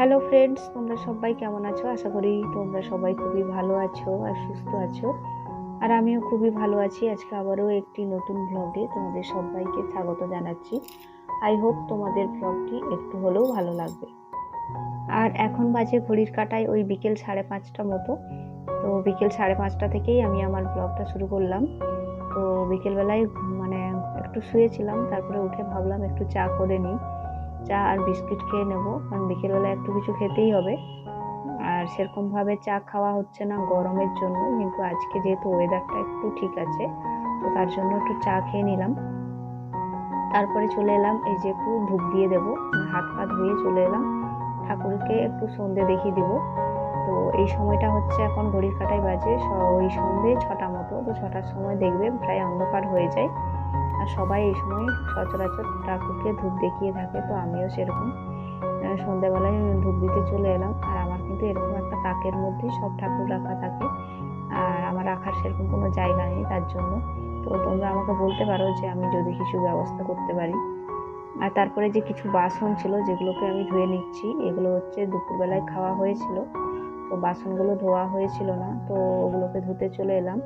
Hello friends, তোমরা সবাই কেমন আছো? আশা করি তোমরা সবাই খুবই ভালো আছো আর সুস্থ আছো। আর আমিও খুবই ভালো আছি। আজকে আবারও একটি নতুন ব্লগে তোমাদের সবাইকে স্বাগত জানাচ্ছি। আই হোপ তোমাদের ব্লগটি একটু হলেও ভালো লাগবে। আর এখন বাজে ঘড়ির কাঁটায় ওই বিকেল 5:30টা মতো। তো বিকেল 5:30টা থেকেই আমি আমার ব্লগটা শুরু করলাম। তো বিকেলবেলায় মানে একটু শুয়েছিলাম, তারপরে উঠে ভাবলাম একটু চা করে নিই। চা আর বিস্কিট খেয়ে নেবো, কারণ বিকেলবেলা একটু কিছু খেতেই হবে। আর সেরকমভাবে চা খাওয়া হচ্ছে না গরমের জন্য, কিন্তু আজকে যেহেতু ওয়েদারটা একটু ঠিক আছে, তো তার জন্য একটু চা খেয়ে নিলাম। তারপরে চলে এলাম, এই যে একটু ধূপ দিয়ে দেবো, হাত পা ধুয়ে চলে এলাম ঠাকুরকে একটু সন্ধে দেখিয়ে দিব। তো এই সময়টা হচ্ছে এখন ঘড়ির কাঁটায় বাজে ওই সন্ধে 6টা মতো। তো 6টার সময় দেখবে প্রায় অন্ধকার হয়ে যায়, আর সবাই এই সময় সচরাচর ঠাকুরকে ধূপ দেখিয়ে থাকে। তো আমিও সেরকম সন্ধ্যাবেলায় ধূপ দিতে চলে এলাম। আর আমার কিন্তু এরকম একটা তাকের মধ্যেই সব ঠাকুর রাখা থাকে, আর আমার রাখার সেরকম কোনো জায়গা নেই তার জন্য। তো তোমরা আমাকে বলতে পারো যে আমি যদি কিছু ব্যবস্থা করতে পারি। আর তারপরে যে কিছু বাসন ছিল যেগুলোকে আমি ধুয়ে নিচ্ছি, এগুলো হচ্ছে দুপুরবেলায় খাওয়া হয়েছিল, তো বাসনগুলো ধোয়া হয়েছিল না, তো ওগুলোকে ধুতে চলে এলাম।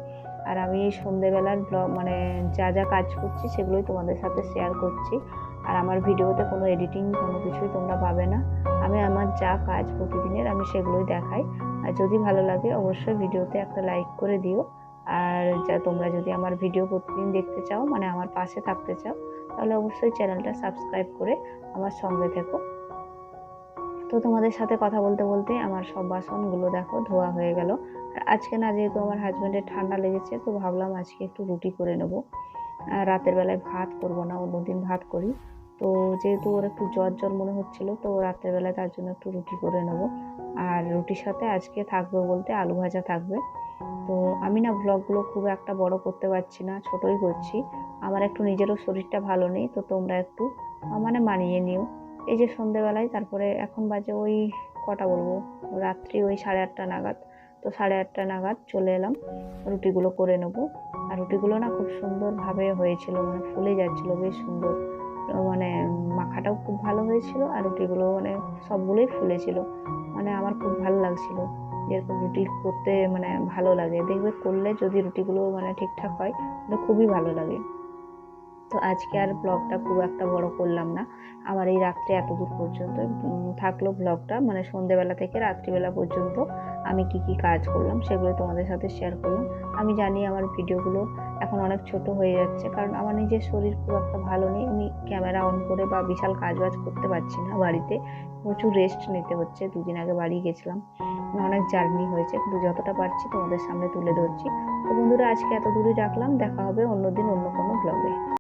আর আমি এই সন্ধেবেলার ব্লগ মানে যা যা কাজ করছি সেগুলোই তোমাদের সাথে শেয়ার করছি। আর আমার ভিডিওতে কোনো এডিটিং কোনো কিছুই তোমরা পাবে না। আমি আমার যা কাজ প্রতিদিনের আমি সেগুলোই দেখাই। আর যদি ভালো লাগে অবশ্যই ভিডিওতে একটা লাইক করে দিও। আর যা তোমরা যদি আমার ভিডিও প্রতিদিন দেখতে চাও, মানে আমার পাশে থাকতে চাও, তাহলে অবশ্যই চ্যানেলটা সাবস্ক্রাইব করে আমার সঙ্গে থেকো। তো তোমাদের সাথে কথা বলতে বলতে আমার সব বাসনগুলো দেখো ধোয়া হয়ে গেল। আর আজকে না, যেহেতু আমার হাজব্যান্ডের ঠান্ডা লেগেছে, তো ভাবলাম আজকে একটু রুটি করে নেব। রাতের বেলায় ভাত করব না, অন্যদিন ভাত করি। তো যেহেতু ওর একটু জ্বর জ্বর মনে হচ্ছিল, তো রাতের বেলায় তার জন্য একটু রুটি করে নেব। আর রুটির সাথে আজকে থাকবে বলতে আলু ভাজা থাকবে। তো আমি না ব্লগগুলো খুব একটা বড় করতে পারছি না, ছোটই করছি। আমার একটু নিজেরও শরীরটা ভালো নেই, তো তোমরা একটু মানে মানিয়ে নিও। এই যে সন্ধেবেলায়, তারপরে এখন বাজে ওই কটা বলবো, রাত্রি ওই 8:30 নাগাদ। তো 8:30 নাগাদ চলে এলাম রুটিগুলো করে নেবো। আর রুটিগুলো না খুব সুন্দরভাবে হয়েছিল, মানে ফুলে যাচ্ছিল বেশ সুন্দর। মানে মাখাটাও খুব ভালো হয়েছিল, আর রুটিগুলো মানে সবগুলোই ফুলেছিল। মানে আমার খুব ভালো লাগছিল, যেরকম রুটি করতে মানে ভালো লাগে, দেখবে করলে যদি রুটিগুলো মানে ঠিকঠাক হয় তাহলে খুবই ভালো লাগে। তো আজকে আর ব্লগটা খুব একটা বড় করলাম না। আমার এই রাত্রে এতদূর পর্যন্ত থাকলো ব্লগটা, মানে সন্ধেবেলা থেকে রাত্রিবেলা পর্যন্ত আমি কি কি কাজ করলাম সেগুলো তোমাদের সাথে শেয়ার করলাম। আমি জানি আমার ভিডিওগুলো এখন অনেক ছোট হয়ে যাচ্ছে, কারণ আমার নিজের শরীর খুব একটা ভালো নেই। আমি ক্যামেরা অন করে বা বিশাল কাজ বাজ করতে পারছি না বাড়িতে, প্রচুর রেস্ট নিতে হচ্ছে। 2 দিন আগে বাড়ি গেছিলাম, অনেক জার্নি হয়েছে, কিন্তু যতটা পারছি তোমাদের সামনে তুলে ধরছি। তো বন্ধুরা, আজকে এত দূরই রাখলাম, দেখা হবে অন্যদিন অন্য কোনো ব্লগে।